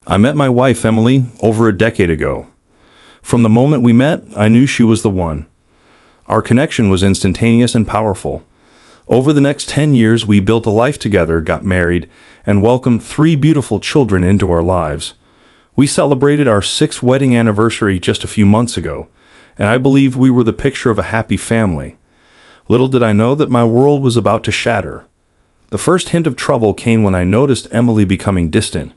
I met my wife, Emily, over a decade ago. From the moment we met, I knew she was the one. Our connection was instantaneous and powerful. Over the next 10 years, we built a life together, got married, and welcomed 3 beautiful children into our lives. We celebrated our 6th wedding anniversary just a few months ago, and I believe we were the picture of a happy family. Little did I know that my world was about to shatter. The first hint of trouble came when I noticed Emily becoming distant.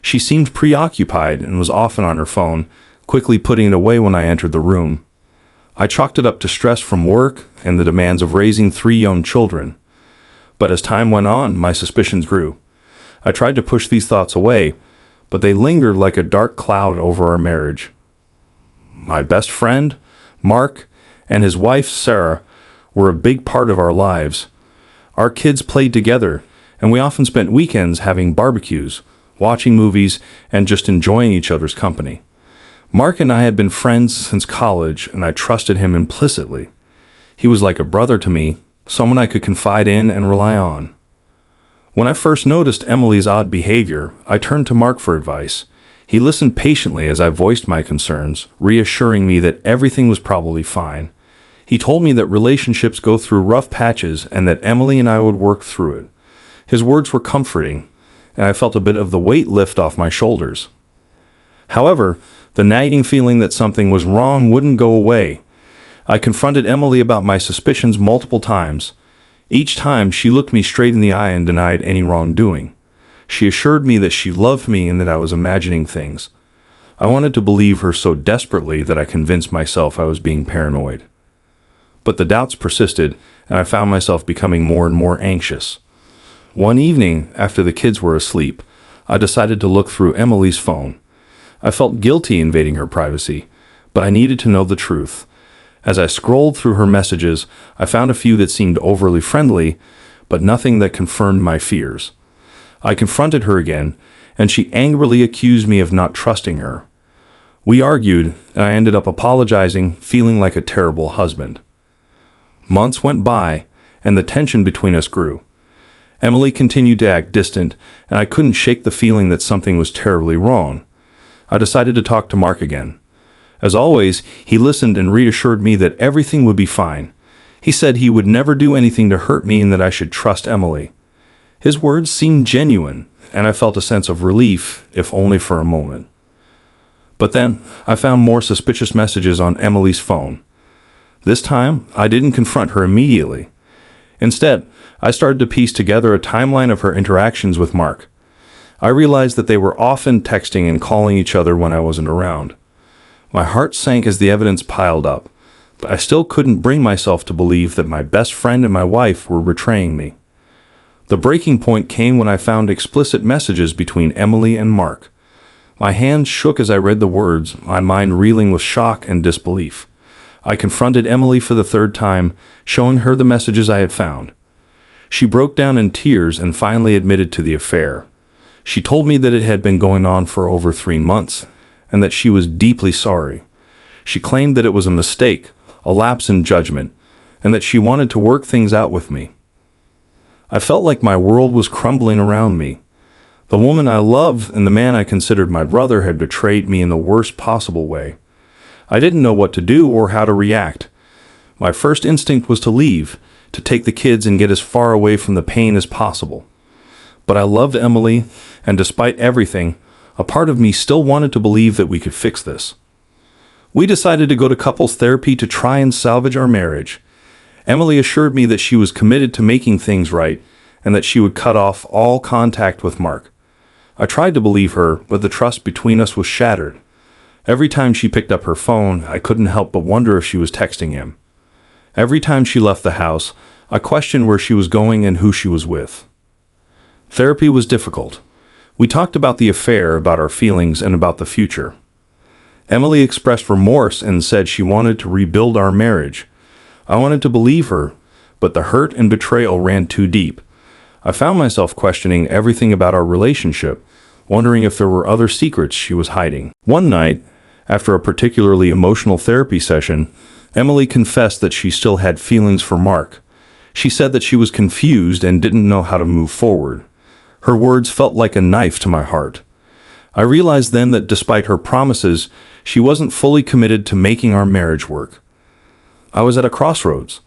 She seemed preoccupied and was often on her phone, quickly putting it away when I entered the room. I chalked it up to stress from work and the demands of raising 3 young children. But as time went on, my suspicions grew. I tried to push these thoughts away, but they lingered like a dark cloud over our marriage. My best friend, Mark, and his wife, Sarah, were a big part of our lives. Our kids played together, and we often spent weekends having barbecues, watching movies, and just enjoying each other's company. Mark and I had been friends since college, and I trusted him implicitly. He was like a brother to me, someone I could confide in and rely on. When I first noticed Emily's odd behavior, I turned to Mark for advice. He listened patiently as I voiced my concerns, reassuring me that everything was probably fine. He told me that relationships go through rough patches and that Emily and I would work through it. His words were comforting, and I felt a bit of the weight lift off my shoulders. However, the nagging feeling that something was wrong wouldn't go away. I confronted Emily about my suspicions multiple times. Each time, she looked me straight in the eye and denied any wrongdoing. She assured me that she loved me and that I was imagining things. I wanted to believe her so desperately that I convinced myself I was being paranoid. But the doubts persisted, and I found myself becoming more and more anxious. One evening, after the kids were asleep, I decided to look through Emily's phone. I felt guilty invading her privacy, but I needed to know the truth. As I scrolled through her messages, I found a few that seemed overly friendly, but nothing that confirmed my fears. I confronted her again, and she angrily accused me of not trusting her. We argued, and I ended up apologizing, feeling like a terrible husband. Months went by, and the tension between us grew. Emily continued to act distant, and I couldn't shake the feeling that something was terribly wrong. I decided to talk to Mark again. As always, he listened and reassured me that everything would be fine. He said he would never do anything to hurt me and that I should trust Emily. His words seemed genuine, and I felt a sense of relief, if only for a moment. But then, I found more suspicious messages on Emily's phone. This time, I didn't confront her immediately. Instead, I started to piece together a timeline of her interactions with Mark. I realized that they were often texting and calling each other when I wasn't around. My heart sank as the evidence piled up, but I still couldn't bring myself to believe that my best friend and my wife were betraying me. The breaking point came when I found explicit messages between Emily and Mark. My hands shook as I read the words, my mind reeling with shock and disbelief. I confronted Emily for the 3rd time, showing her the messages I had found. She broke down in tears and finally admitted to the affair. She told me that it had been going on for over 3 months, and that she was deeply sorry. She claimed that it was a mistake, a lapse in judgment, and that she wanted to work things out with me. I felt like my world was crumbling around me. The woman I loved and the man I considered my brother had betrayed me in the worst possible way. I didn't know what to do or how to react. My first instinct was to leave, to take the kids and get as far away from the pain as possible. But I loved Emily, and despite everything, a part of me still wanted to believe that we could fix this. We decided to go to couples therapy to try and salvage our marriage. Emily assured me that she was committed to making things right, and that she would cut off all contact with Mark. I tried to believe her, but the trust between us was shattered. Every time she picked up her phone, I couldn't help but wonder if she was texting him. Every time she left the house, I questioned where she was going and who she was with. Therapy was difficult. We talked about the affair, about our feelings, and about the future. Emily expressed remorse and said she wanted to rebuild our marriage. I wanted to believe her, but the hurt and betrayal ran too deep. I found myself questioning everything about our relationship, wondering if there were other secrets she was hiding. One night, after a particularly emotional therapy session, Emily confessed that she still had feelings for Mark. She said that she was confused and didn't know how to move forward. Her words felt like a knife to my heart. I realized then that despite her promises, she wasn't fully committed to making our marriage work. I was at a crossroads.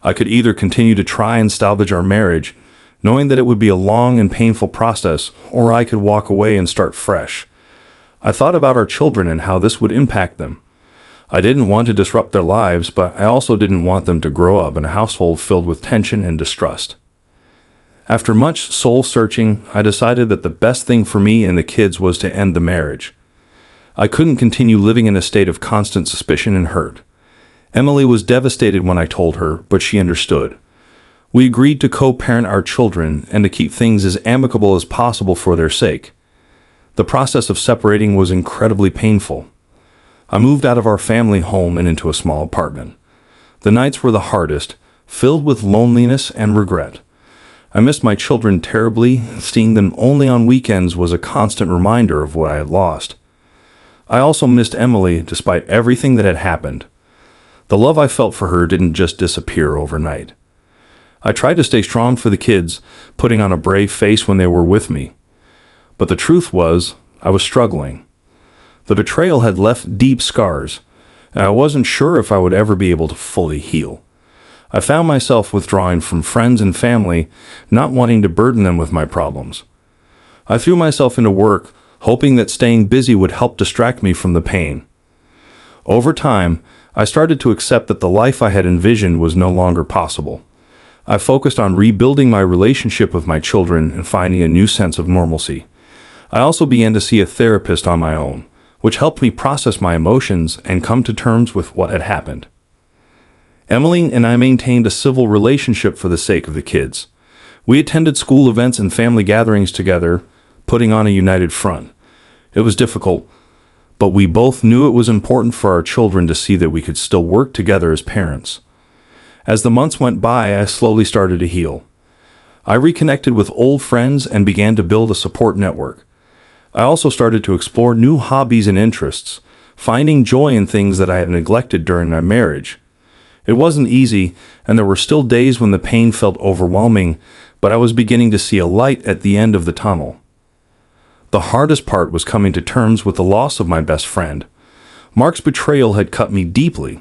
I could either continue to try and salvage our marriage, knowing that it would be a long and painful process, or I could walk away and start fresh. I thought about our children and how this would impact them. I didn't want to disrupt their lives, but I also didn't want them to grow up in a household filled with tension and distrust. After much soul-searching, I decided that the best thing for me and the kids was to end the marriage. I couldn't continue living in a state of constant suspicion and hurt. Emily was devastated when I told her, but she understood. We agreed to co-parent our children and to keep things as amicable as possible for their sake. The process of separating was incredibly painful. I moved out of our family home and into a small apartment. The nights were the hardest, filled with loneliness and regret. I missed my children terribly, seeing them only on weekends was a constant reminder of what I had lost. I also missed Emily despite everything that had happened. The love I felt for her didn't just disappear overnight. I tried to stay strong for the kids, putting on a brave face when they were with me. But the truth was, I was struggling. The betrayal had left deep scars, and I wasn't sure if I would ever be able to fully heal. I found myself withdrawing from friends and family, not wanting to burden them with my problems. I threw myself into work, hoping that staying busy would help distract me from the pain. Over time, I started to accept that the life I had envisioned was no longer possible. I focused on rebuilding my relationship with my children and finding a new sense of normalcy. I also began to see a therapist on my own, which helped me process my emotions and come to terms with what had happened. Emily and I maintained a civil relationship for the sake of the kids. We attended school events and family gatherings together, putting on a united front. It was difficult, but we both knew it was important for our children to see that we could still work together as parents. As the months went by, I slowly started to heal. I reconnected with old friends and began to build a support network. I also started to explore new hobbies and interests, finding joy in things that I had neglected during my marriage. It wasn't easy, and there were still days when the pain felt overwhelming, but I was beginning to see a light at the end of the tunnel. The hardest part was coming to terms with the loss of my best friend. Mark's betrayal had cut me deeply,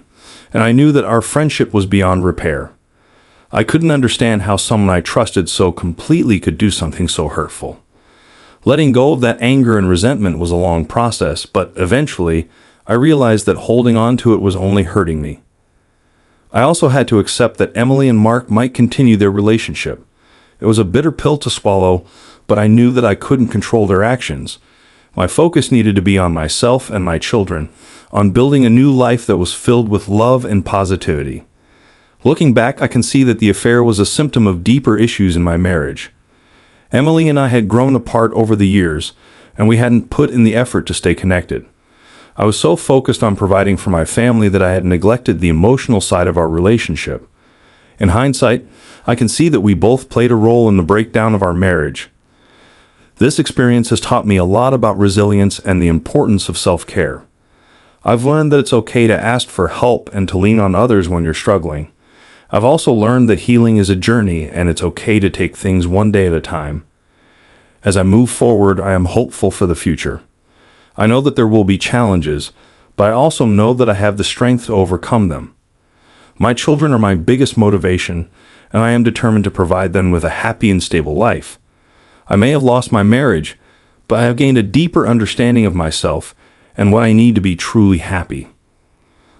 and I knew that our friendship was beyond repair. I couldn't understand how someone I trusted so completely could do something so hurtful. Letting go of that anger and resentment was a long process, but eventually, I realized that holding on to it was only hurting me. I also had to accept that Emily and Mark might continue their relationship. It was a bitter pill to swallow, but I knew that I couldn't control their actions. My focus needed to be on myself and my children, on building a new life that was filled with love and positivity. Looking back, I can see that the affair was a symptom of deeper issues in my marriage. Emily and I had grown apart over the years, and we hadn't put in the effort to stay connected. I was so focused on providing for my family that I had neglected the emotional side of our relationship. In hindsight, I can see that we both played a role in the breakdown of our marriage. This experience has taught me a lot about resilience and the importance of self-care. I've learned that it's okay to ask for help and to lean on others when you're struggling. I've also learned that healing is a journey and it's okay to take things one day at a time. As I move forward, I am hopeful for the future. I know that there will be challenges, but I also know that I have the strength to overcome them. My children are my biggest motivation, and I am determined to provide them with a happy and stable life. I may have lost my marriage, but I have gained a deeper understanding of myself and what I need to be truly happy.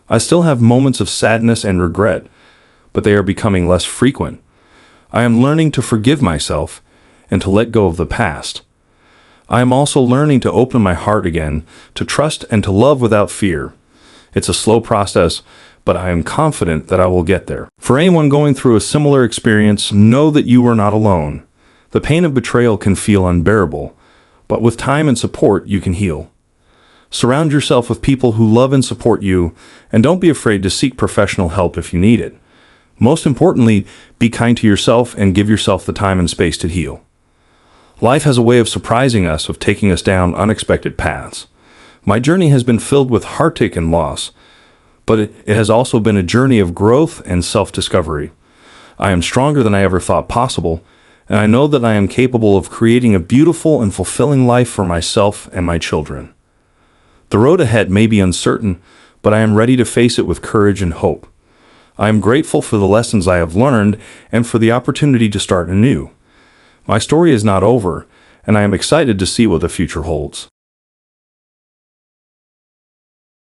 I still have moments of sadness and regret, but they are becoming less frequent. I am learning to forgive myself and to let go of the past. I am also learning to open my heart again, to trust and to love without fear. It's a slow process, but I am confident that I will get there. For anyone going through a similar experience, know that you are not alone. The pain of betrayal can feel unbearable, but with time and support, you can heal. Surround yourself with people who love and support you, and don't be afraid to seek professional help if you need it. Most importantly, be kind to yourself and give yourself the time and space to heal. Life has a way of surprising us, of taking us down unexpected paths. My journey has been filled with heartache and loss, but it has also been a journey of growth and self-discovery. I am stronger than I ever thought possible, and I know that I am capable of creating a beautiful and fulfilling life for myself and my children. The road ahead may be uncertain, but I am ready to face it with courage and hope. I am grateful for the lessons I have learned and for the opportunity to start anew. My story is not over, and I am excited to see what the future holds.